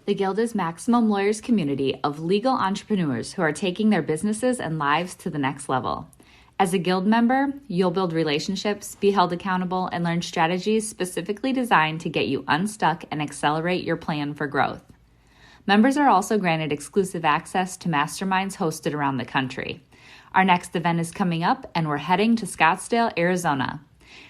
The Guild is Maximum Lawyers' community of legal entrepreneurs who are taking their businesses and lives to the next level. As a Guild member, you'll build relationships, be held accountable, and learn strategies specifically designed to get you unstuck and accelerate your plan for growth. Members are also granted exclusive access to masterminds hosted around the country. Our next event is coming up, and we're heading to Scottsdale, Arizona.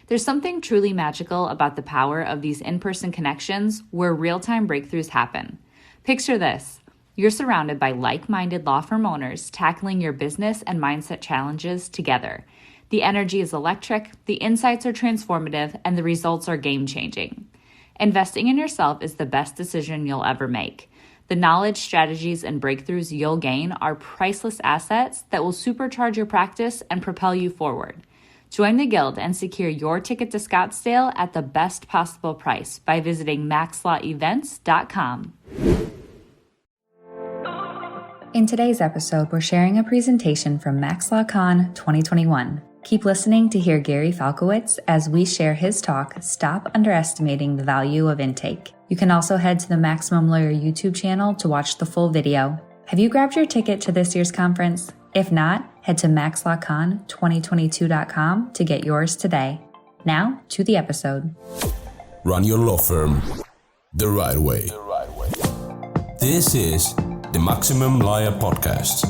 There's something truly magical about the power of these in-person connections where real-time breakthroughs happen. Picture this. You're surrounded by like-minded law firm owners tackling your business and mindset challenges together. The energy is electric, the insights are transformative, and the results are game-changing. Investing in yourself is the best decision you'll ever make. The knowledge, strategies, and breakthroughs you'll gain are priceless assets that will supercharge your practice and propel you forward. Join the Guild and secure your ticket to Scottsdale at the best possible price by visiting maxlawevents.com. In today's episode, we're sharing a presentation from MaxLawCon 2021. Keep listening to hear Gary Falkowitz as we share his talk, Stop Underestimating the Value of Intake. You can also head to the Maximum Lawyer YouTube channel to watch the full video. Have you grabbed your ticket to this year's conference? If not, head to maxlawcon2022.com to get yours today. Now, to the episode. Run your law firm the right way. This is the Maximum Lawyer Podcast.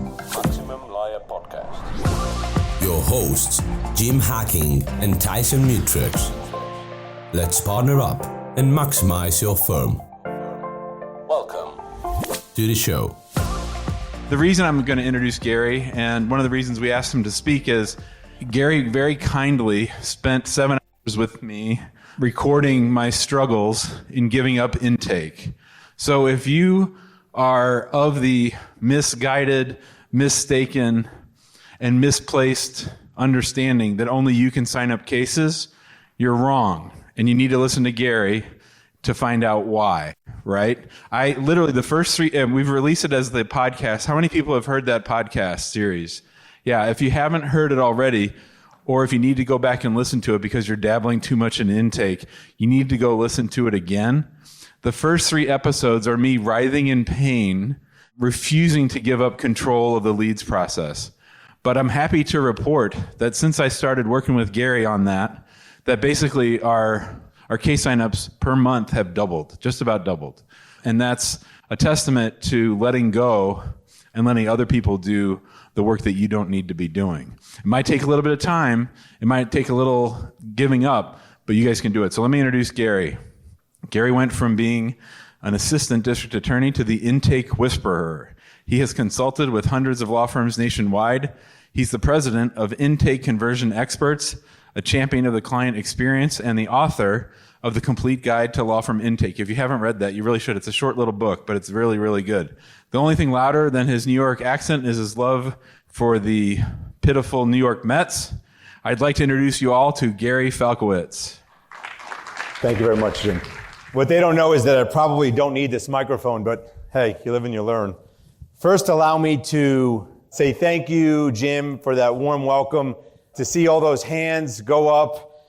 Your hosts, Jim Hacking and Tyson Mutrux. Let's partner up and maximize your firm. Welcome to the show. The reason I'm going to introduce Gary, and one of the reasons we asked him to speak, is Gary very kindly spent 7 hours with me recording my struggles in giving up intake. So if you are of the misguided, mistaken, and misplaced understanding that only you can sign up cases, you're wrong. And you need to listen to Gary to find out why, right? I literally, the first 3, and we've released it as the podcast. How many people have heard that podcast series? Yeah, if you haven't heard it already, or if you need to go back and listen to it because you're dabbling too much in intake, you need to go listen to it again. The first 3 episodes are me writhing in pain, refusing to give up control of the leads process. But I'm happy to report that since I started working with Gary on that basically our case signups per month have doubled, just about doubled. And that's a testament to letting go and letting other people do the work that you don't need to be doing. It might take a little bit of time. It might take a little giving up, but you guys can do it. So let me introduce Gary. Gary went from being an assistant district attorney to the intake whisperer. He has consulted with hundreds of law firms nationwide. He's the president of Intake Conversion Experts, a champion of the client experience, and the author of The Complete Guide to Law Firm Intake. If you haven't read that, you really should. It's a short little book, but it's really, really good. The only thing louder than his New York accent is his love for the pitiful New York Mets. I'd like to introduce you all to Gary Falkowitz. Thank you very much, Jim. What they don't know is that I probably don't need this microphone, but hey, you live and you learn. First, allow me to say thank you, Jim, for that warm welcome. To see all those hands go up,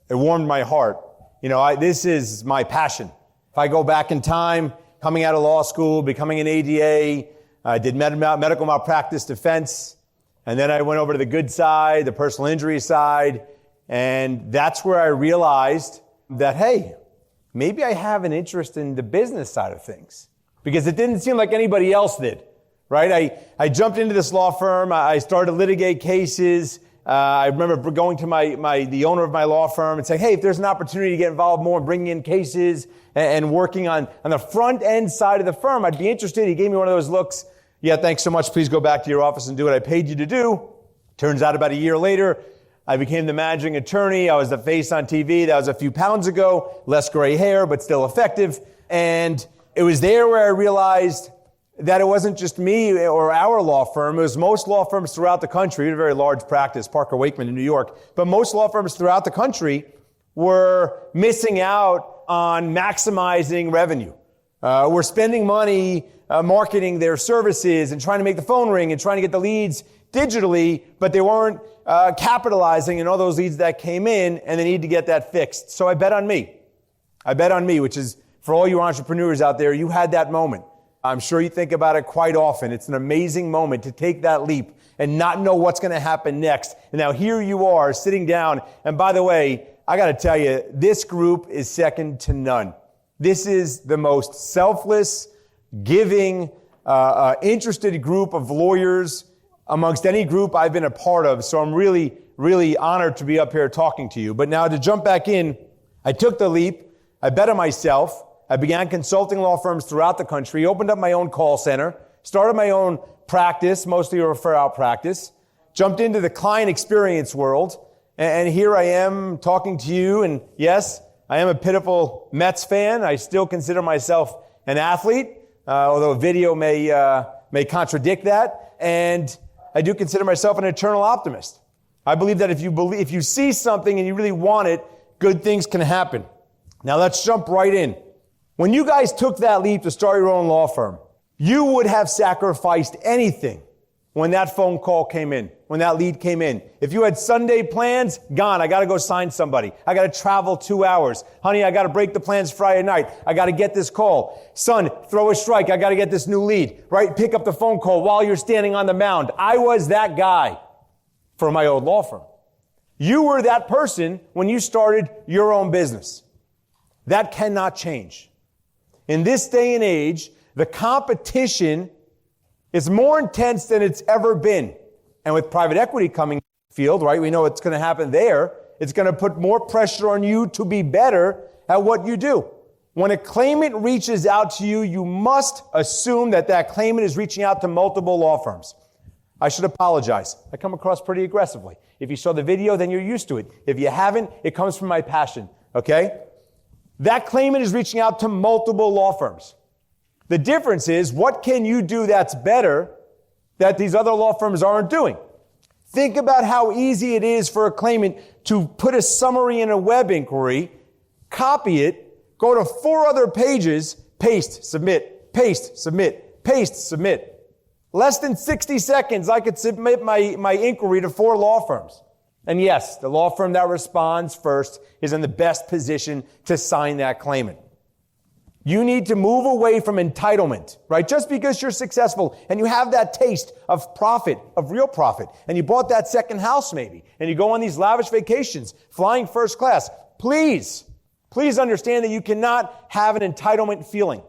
it warmed my heart. You know, this is my passion. If I go back in time, coming out of law school, becoming an ADA, I did medical malpractice defense, and then I went over to the good side, the personal injury side, and that's where I realized that, hey, maybe I have an interest in the business side of things, because it didn't seem like anybody else did, right? I jumped into this law firm. I started to litigate cases. I remember going to the owner of my law firm and saying, hey, if there's an opportunity to get involved more in bringing in cases and working on the front end side of the firm, I'd be interested. He gave me one of those looks. Yeah, thanks so much. Please go back to your office and do what I paid you to do. Turns out about a year later, I became the managing attorney. I was the face on TV. That was a few pounds ago. Less gray hair, but still effective. And it was there where I realized that it wasn't just me or our law firm. It was most law firms throughout the country. We had a very large practice, Parker Wakeman in New York. But most law firms throughout the country were missing out on maximizing revenue. We're spending money marketing their services and trying to make the phone ring and trying to get the leads digitally, but they weren't capitalizing on all those leads that came in, and they need to get that fixed. So I bet on me. I bet on me, which is, for all you entrepreneurs out there, you had that moment. I'm sure you think about it quite often. It's an amazing moment to take that leap and not know what's going to happen next. And now here you are sitting down. And by the way, I got to tell you, this group is second to none. This is the most selfless, giving, interested group of lawyers amongst any group I've been a part of. So I'm really, really honored to be up here talking to you. But now to jump back in, I took the leap. I bet on myself. I began consulting law firms throughout the country, opened up my own call center, started my own practice, mostly a refer-out practice, jumped into the client experience world, and here I am talking to you. And yes, I am a pitiful Mets fan. I still consider myself an athlete, although video may contradict that. And I do consider myself an eternal optimist. I believe that if you see something and you really want it, good things can happen. Now let's jump right in. When you guys took that leap to start your own law firm, you would have sacrificed anything when that phone call came in, when that lead came in. If you had Sunday plans, gone. I got to go sign somebody. I got to travel 2 hours. Honey, I got to break the plans Friday night. I got to get this call. Son, throw a strike. I got to get this new lead, right? Pick up the phone call while you're standing on the mound. I was that guy for my old law firm. You were that person when you started your own business. That cannot change. In this day and age, the competition is more intense than it's ever been. And with private equity coming in the field, right, we know what's going to happen there. It's going to put more pressure on you to be better at what you do. When a claimant reaches out to you, you must assume that that claimant is reaching out to multiple law firms. I should apologize. I come across pretty aggressively. If you saw the video, then you're used to it. If you haven't, it comes from my passion, okay? That claimant is reaching out to multiple law firms. The difference is, what can you do that's better that these other law firms aren't doing? Think about how easy it is for a claimant to put a summary in a web inquiry, copy it, go to 4 other pages, paste, submit, paste, submit, paste, submit. Less than 60 seconds, I could submit my inquiry to 4 law firms. And yes, the law firm that responds first is in the best position to sign that claimant. You need to move away from entitlement, right? Just because you're successful and you have that taste of profit, of real profit, and you bought that second house maybe, and you go on these lavish vacations, flying first class, please understand that you cannot have an entitlement feeling.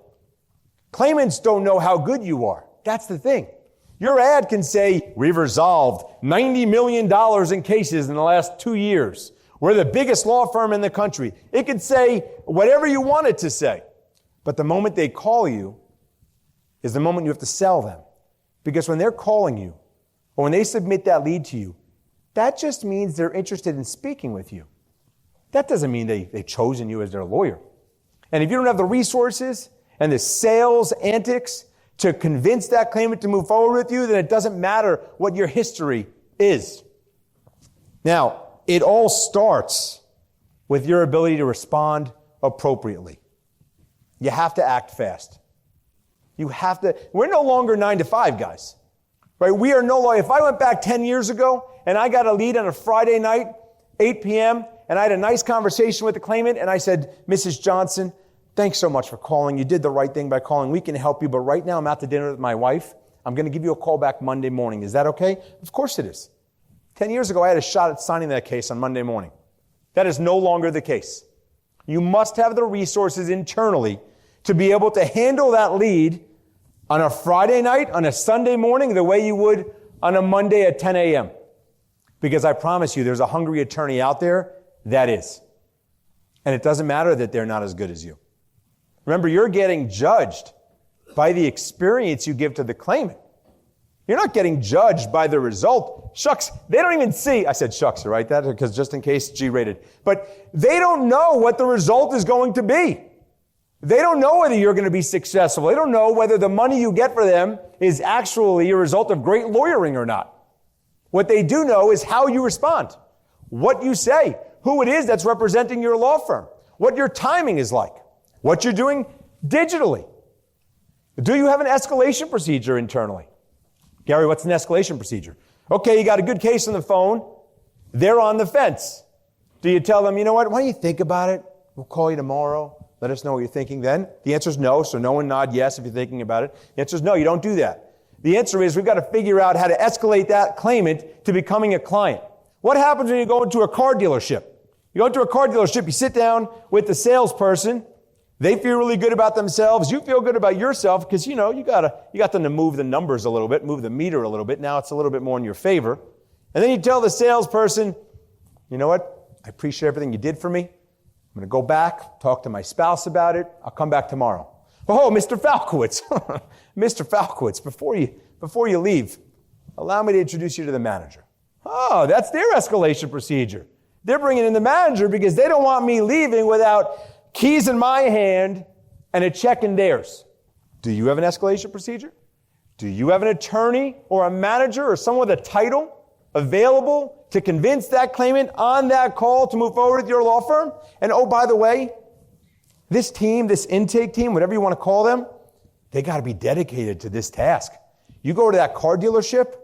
Claimants don't know how good you are. That's the thing. Your ad can say, we've resolved $90 million in cases in the last 2 years. We're the biggest law firm in the country. It could say whatever you want it to say. But the moment they call you is the moment you have to sell them. Because when they're calling you, or when they submit that lead to you, that just means they're interested in speaking with you. That doesn't mean they've chosen you as their lawyer. And if you don't have the resources and the sales antics to convince that claimant to move forward with you, then it doesn't matter what your history is. Now, it all starts with your ability to respond appropriately. You have to act fast. We're no longer 9 to 5 guys, right? We are no longer, if I went back 10 years ago and I got a lead on a Friday night, 8 p.m., and I had a nice conversation with the claimant and I said, Mrs. Johnson, thanks so much for calling. You did the right thing by calling. We can help you, but right now I'm out to dinner with my wife. I'm going to give you a call back Monday morning. Is that okay? Of course it is. 10 years ago, I had a shot at signing that case on Monday morning. That is no longer the case. You must have the resources internally to be able to handle that lead on a Friday night, on a Sunday morning, the way you would on a Monday at 10 a.m. Because I promise you, there's a hungry attorney out there that is. And it doesn't matter that they're not as good as you. Remember, you're getting judged by the experience you give to the claimant. You're not getting judged by the result. Shucks, they don't even see. I said shucks, right? That because just in case G-rated. But they don't know what the result is going to be. They don't know whether you're going to be successful. They don't know whether the money you get for them is actually a result of great lawyering or not. What they do know is how you respond, what you say, who it is that's representing your law firm, what your timing is like, what you're doing digitally. Do you have an escalation procedure internally? Gary, what's an escalation procedure? Okay, you got a good case on the phone. They're on the fence. Do you tell them, you know what, why don't you think about it? We'll call you tomorrow. Let us know what you're thinking then. The answer is no, so no one nod yes if you're thinking about it. The answer is no, you don't do that. The answer is we've got to figure out how to escalate that claimant to becoming a client. What happens when you go into a car dealership? You go into a car dealership, you sit down with the salesperson. They feel really good about themselves. You feel good about yourself because, you got them to move the numbers a little bit, move the meter a little bit. Now it's a little bit more in your favor. And then you tell the salesperson, you know what? I appreciate everything you did for me. I'm going to go back, talk to my spouse about it. I'll come back tomorrow. Oh, Mr. Falkowitz. Mr. Falkowitz, before you leave, allow me to introduce you to the manager. Oh, that's their escalation procedure. They're bringing in the manager because they don't want me leaving without keys in my hand and a check in theirs. Do you have an escalation procedure? Do you have an attorney or a manager or someone with a title available to convince that claimant on that call to move forward with your law firm? And oh, by the way, this team, this intake team, whatever you want to call them, they got to be dedicated to this task. You go to that car dealership.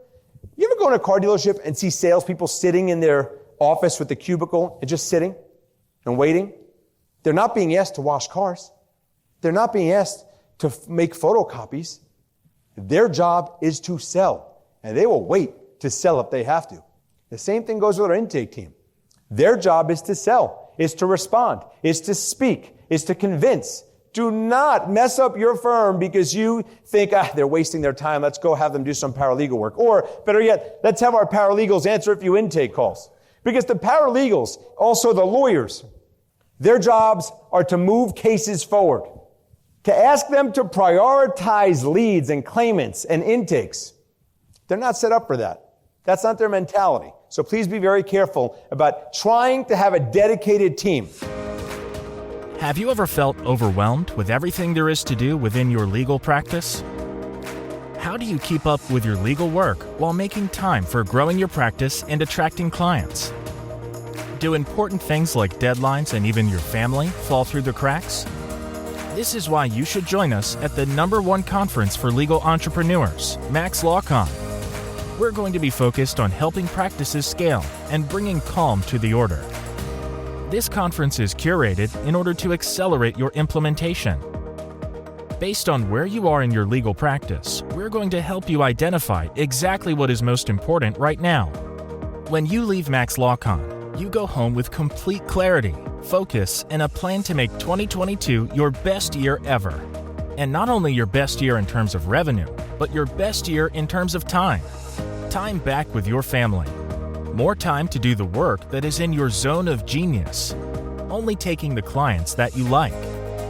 You ever go to a car dealership and see salespeople sitting in their office with the cubicle and just sitting and waiting? They're not being asked to wash cars. They're not being asked to make photocopies. Their job is to sell, and they will wait to sell if they have to. The same thing goes with our intake team. Their job is to sell, is to respond, is to speak, is to convince. Do not mess up your firm because you think, they're wasting their time. Let's go have them do some paralegal work. Or, better yet, let's have our paralegals answer a few intake calls. Because the paralegals, also the lawyers, their jobs are to move cases forward. To ask them to prioritize leads and claimants and intakes. They're not set up for that. That's not their mentality. So please be very careful about trying to have a dedicated team. Have you ever felt overwhelmed with everything there is to do within your legal practice? How do you keep up with your legal work while making time for growing your practice and attracting clients? Do important things like deadlines and even your family fall through the cracks? This is why you should join us at the #1 conference for legal entrepreneurs, Max LawCon. We're going to be focused on helping practices scale and bringing calm to the order. This conference is curated in order to accelerate your implementation. Based on where you are in your legal practice, we're going to help you identify exactly what is most important right now. When you leave Max LawCon, you go home with complete clarity, focus, and a plan to make 2022 your best year ever. And not only your best year in terms of revenue, but your best year in terms of time. Time back with your family. More time to do the work that is in your zone of genius. Only taking the clients that you like.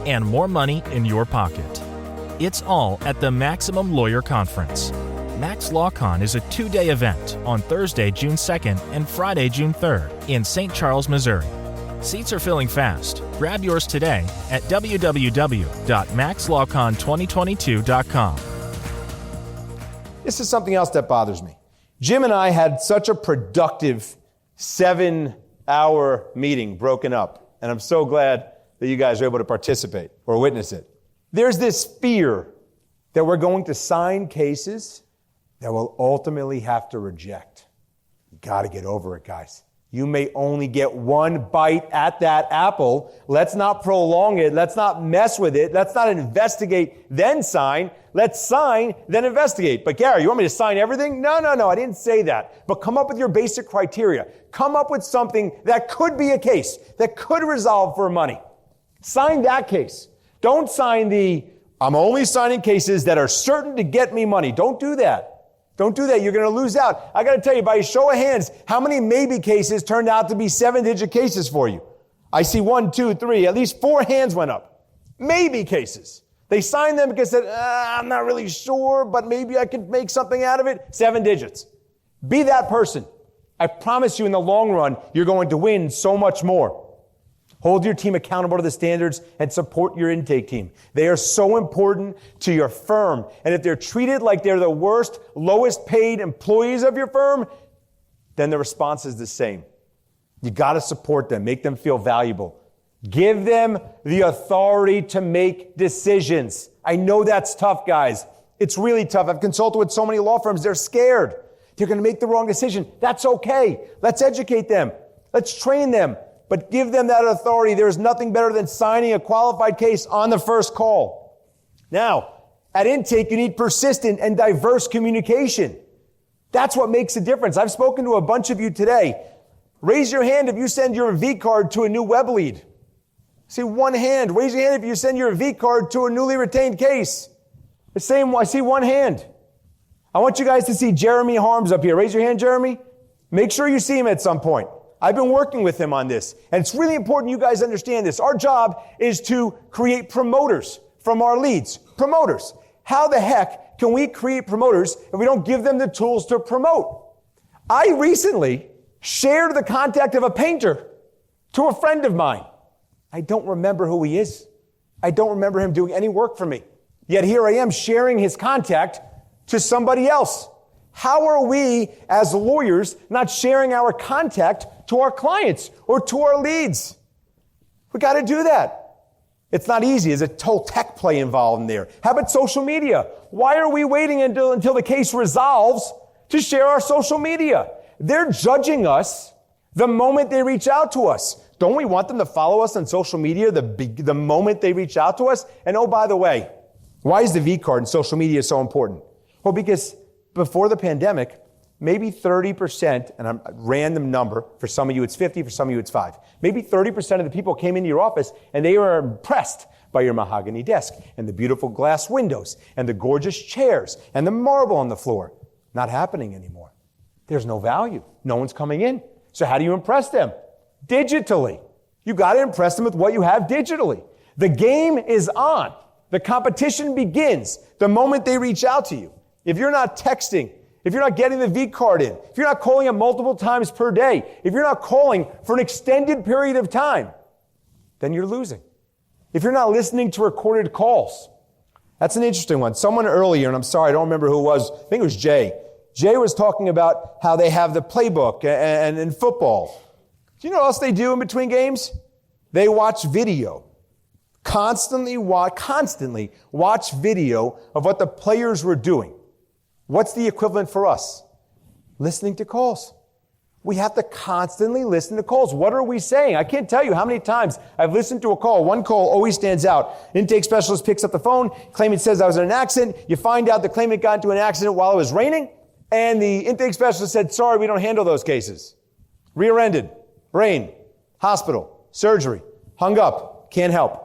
And more money in your pocket. It's all at the Maximum Lawyer Conference. Max LawCon is a 2-day event on Thursday, June 2nd and Friday, June 3rd in St. Charles, Missouri. Seats are filling fast. Grab yours today at www.maxlawcon2022.com. This is something else that bothers me. Jim and I had such a productive 7-hour meeting broken up, and I'm so glad that you guys are able to participate or witness it. There's this fear that we're going to sign cases that we'll ultimately have to reject. You got to get over it, guys. You may only get one bite at that apple. Let's not prolong it. Let's not mess with it. Let's not investigate, then sign. Let's sign, then investigate. But Gary, you want me to sign everything? No, I didn't say that. But come up with your basic criteria. Come up with something that could be a case, that could resolve for money. Sign that case. Don't sign I'm only signing cases that are certain to get me money. Don't do that. Don't do that. You're going to lose out. I got to tell you, by a show of hands, how many maybe cases turned out to be 7-digit cases for you? I see 1, 2, 3, at least 4 hands went up. Maybe cases. They signed them because they said, I'm not really sure, but maybe I could make something out of it. 7 digits. Be that person. I promise you in the long run, you're going to win so much more. Hold your team accountable to the standards and support your intake team. They are so important to your firm. And if they're treated like they're the worst, lowest paid employees of your firm, then the response is the same. You got to support them. Make them feel valuable. Give them the authority to make decisions. I know that's tough, guys. It's really tough. I've consulted with so many law firms. They're scared. They're going to make the wrong decision. That's okay. Let's educate them. Let's train them. but give them that authority. There's nothing better than signing a qualified case on the first call. Now, at intake, you need persistent and diverse communication. That's what makes a difference. I've spoken to a bunch of you today. Raise your hand if you send your V card to a new web lead. See one hand. Raise your hand if you send your V card to a newly retained case. The same, I see one hand. I want you guys to see Jeremy Harms up here. Raise your hand, Jeremy. Make sure you see him at some point. I've been working with him on this. And it's really important you guys understand this. Our job is to create promoters from our leads. Promoters. How the heck can we create promoters if we don't give them the tools to promote? I recently shared the contact of a painter to a friend of mine. I don't remember who he is. I don't remember him doing any work for me. Yet here I am sharing his contact to somebody else. How are we as lawyers not sharing our contact to our clients or to our leads? We got to do that. It's not easy. There's a whole tech play involved in there. How about social media? Why are we waiting until the case resolves to share our social media? They're judging us the moment they reach out to us. Don't we want them to follow us on social media the moment they reach out to us? And oh, by the way, why is the V card and social media so important? Well, because before the pandemic, maybe 30%, and a random number, for some of you it's 50, for some of you it's 5. Maybe 30% of the people came into your office and they were impressed by your mahogany desk and the beautiful glass windows and the gorgeous chairs and the marble on the floor. Not happening anymore. There's no value. No one's coming in. So how do you impress them? Digitally. You got to impress them with what you have digitally. The game is on. The competition begins the moment they reach out to you. If you're not texting, if you're not getting the V card in, if you're not calling them multiple times per day, if you're not calling for an extended period of time, then you're losing. If you're not listening to recorded calls, that's an interesting one. Someone earlier, and I'm sorry, I don't remember who it was, I think it was Jay. Jay was talking about how they have the playbook and in football. Do you know what else they do in between games? They watch video. Constantly watch video of what the players were doing. What's the equivalent for us? Listening to calls. We have to constantly listen to calls. What are we saying? I can't tell you how many times I've listened to a call. One call always stands out. Intake specialist picks up the phone. Claimant says I was in an accident. You find out the claimant got into an accident while it was raining. And the intake specialist said, sorry, we don't handle those cases. Rear-ended, brain, hospital, surgery, hung up, can't help.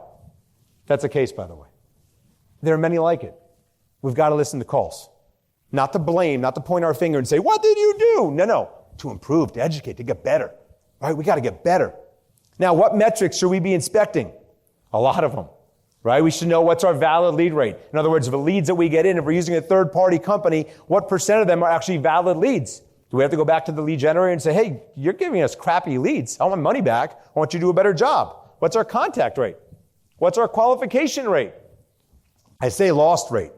That's a case, by the way. There are many like it. We've got to listen to calls. Not to blame, not to point our finger and say, what did you do? No. To improve, to educate, to get better. All right, we got to get better. Now, what metrics should we be inspecting? A lot of them. Right? We should know what's our valid lead rate. In other words, the leads that we get in, if we're using a third-party company, what percent of them are actually valid leads? Do we have to go back to the lead generator and say, hey, you're giving us crappy leads. I want my money back. I want you to do a better job. What's our contact rate? What's our qualification rate? I say lost rate.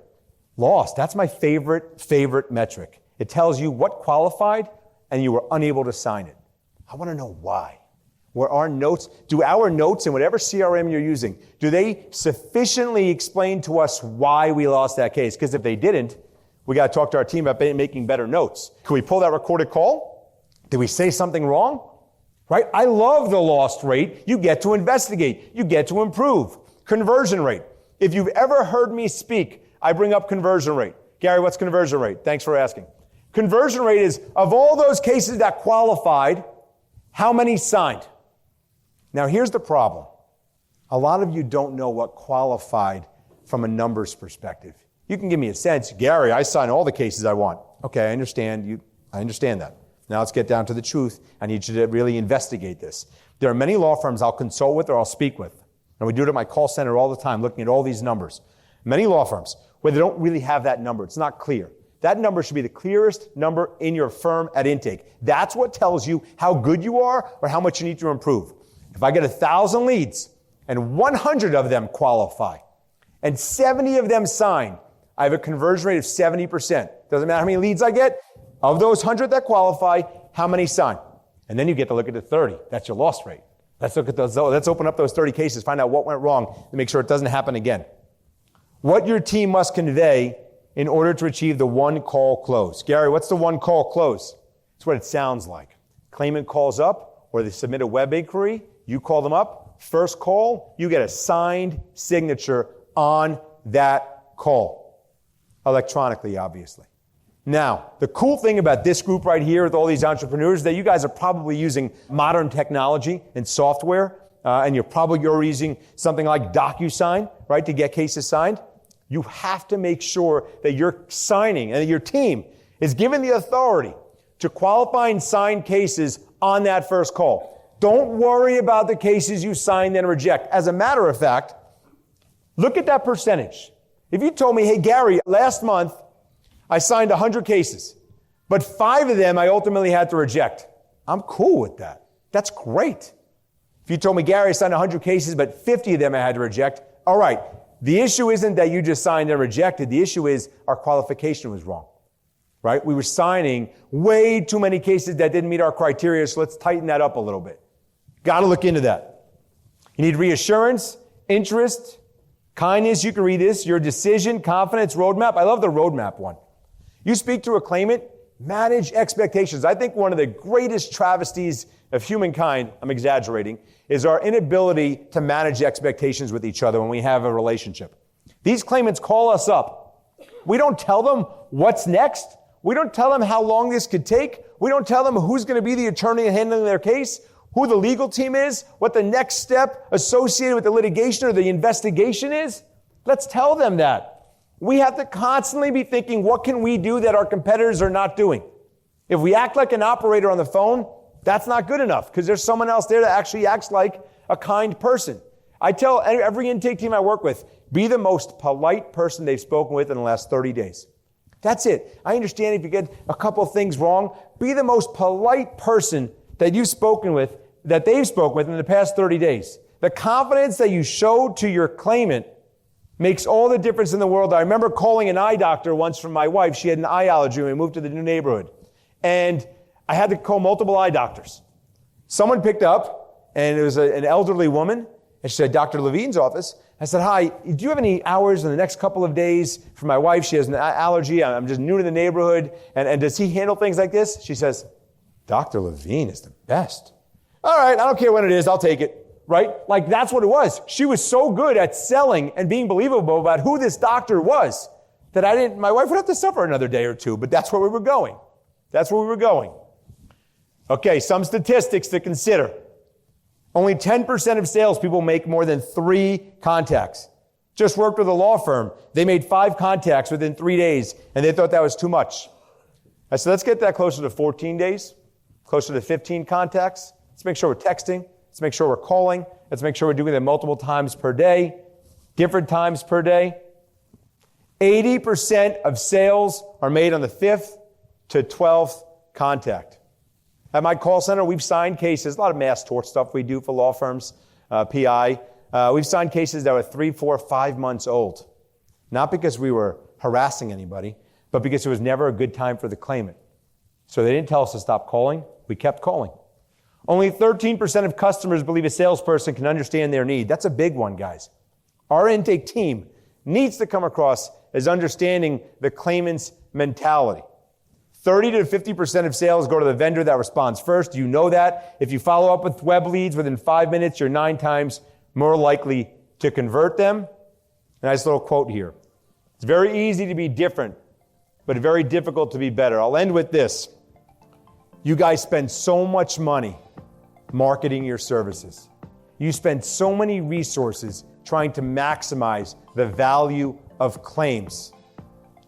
Lost, that's my favorite metric. It tells you what qualified and you were unable to sign it. I want to know why. Do our notes in whatever CRM you're using, do they sufficiently explain to us why we lost that case? Because if they didn't, we got to talk to our team about making better notes. Can we pull that recorded call? Did we say something wrong? Right? I love the lost rate. You get to investigate. You get to improve. Conversion rate. If you've ever heard me speak, I bring up conversion rate. Gary, what's conversion rate? Thanks for asking. Conversion rate is, of all those cases that qualified, how many signed? Now, here's the problem. A lot of you don't know what qualified from a numbers perspective. You can give me a sense. Gary, I sign all the cases I want. Okay, I understand you. I understand that. Now let's get down to the truth. I need you to really investigate this. There are many law firms I'll consult with or I'll speak with. And we do it at my call center all the time, looking at all these numbers. Many law firms, where they don't really have that number. It's not clear. That number should be the clearest number in your firm at intake. That's what tells you how good you are or how much you need to improve. If I get 1,000 leads and 100 of them qualify and 70 of them sign, I have a conversion rate of 70%. Doesn't matter how many leads I get. Of those 100 that qualify, how many sign? And then you get to look at the 30. That's your loss rate. Let's look at those. Let's open up those 30 cases, find out what went wrong, and make sure it doesn't happen again. What your team must convey in order to achieve the one-call close. Gary, what's the one-call close? It's what it sounds like. Claimant calls up, or they submit a web inquiry. You call them up, first call, you get a signed signature on that call. Electronically, obviously. Now, the cool thing about this group right here with all these entrepreneurs is that you guys are probably using modern technology and software, and you're using something like DocuSign, right, to get cases signed. You have to make sure that you're signing and that your team is given the authority to qualify and sign cases on that first call. Don't worry about the cases you sign and reject. As a matter of fact, look at that percentage. If you told me, hey, Gary, last month I signed 100 cases, but 5 of them I ultimately had to reject. I'm cool with that. That's great. If you told me, Gary, I signed 100 cases, but 50 of them I had to reject, all right. The issue isn't that you just signed and rejected. The issue is our qualification was wrong, right? We were signing way too many cases that didn't meet our criteria, so let's tighten that up a little bit. Got to look into that. You need reassurance, interest, kindness. You can read this. Your decision, confidence, roadmap. I love the roadmap one. You speak to a claimant, manage expectations. I think one of the greatest travesties of humankind, I'm exaggerating, is our inability to manage expectations with each other when we have a relationship. These claimants call us up. We don't tell them what's next. We don't tell them how long this could take. We don't tell them who's going to be the attorney handling their case, who the legal team is, what the next step associated with the litigation or the investigation is. Let's tell them that. We have to constantly be thinking, what can we do that our competitors are not doing? If we act like an operator on the phone, that's not good enough because there's someone else there that actually acts like a kind person. I tell every intake team I work with, be the most polite person they've spoken with in the last 30 days. That's it. I understand if you get a couple of things wrong, be the most polite person that you've spoken with, that they've spoken with in the past 30 days. The confidence that you show to your claimant makes all the difference in the world. I remember calling an eye doctor once from my wife. She had an eye allergy when we moved to the new neighborhood. And I had to call multiple eye doctors. Someone picked up, and it was an elderly woman, and she said, Dr. Levine's office. I said, hi, do you have any hours in the next couple of days for my wife? She has an allergy. I'm just new to the neighborhood. And does he handle things like this? She says, Dr. Levine is the best. All right, I don't care when it is. I'll take it. Right? Like that's what it was. She was so good at selling and being believable about who this doctor was that my wife would have to suffer another day or two, but that's where we were going. That's where we were going. Okay, some statistics to consider. Only 10% of salespeople make more than 3 contacts. Just worked with a law firm. They made 5 contacts within 3 days, and they thought that was too much. I said, let's get that closer to 14 days, closer to 15 contacts. Let's make sure we're texting. Let's make sure we're calling. Let's make sure we're doing it multiple times per day, different times per day. 80% of sales are made on the 5th to 12th contact. At my call center, we've signed cases, a lot of mass tort stuff we do for law firms, PI. We've signed cases that were 3, 4, 5 months old. Not because we were harassing anybody, but because it was never a good time for the claimant. So they didn't tell us to stop calling. We kept calling. Only 13% of customers believe a salesperson can understand their need. That's a big one, guys. Our intake team needs to come across as understanding the claimant's mentality. 30 to 50% of sales go to the vendor that responds first. You know that. If you follow up with web leads within 5 minutes, you're 9 times more likely to convert them. A nice little quote here. It's very easy to be different, but very difficult to be better. I'll end with this. You guys spend so much money marketing your services. You spend so many resources trying to maximize the value of claims.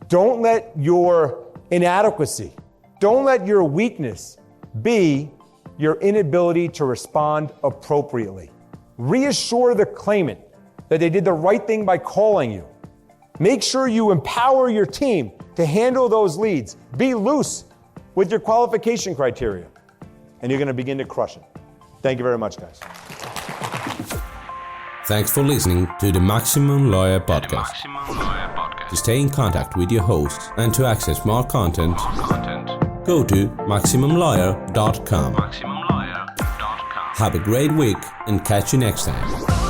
Don't let your inadequacy, don't let your weakness be your inability to respond appropriately. Reassure the claimant that they did the right thing by calling you. Make sure you empower your team to handle those leads. Be loose with your qualification criteria, and you're going to begin to crush it. Thank you very much, guys. Thanks for listening to the Maximum Lawyer Podcast. To stay in contact with your host and to access more content, go to MaximumLawyer.com. Have a great week and catch you next time.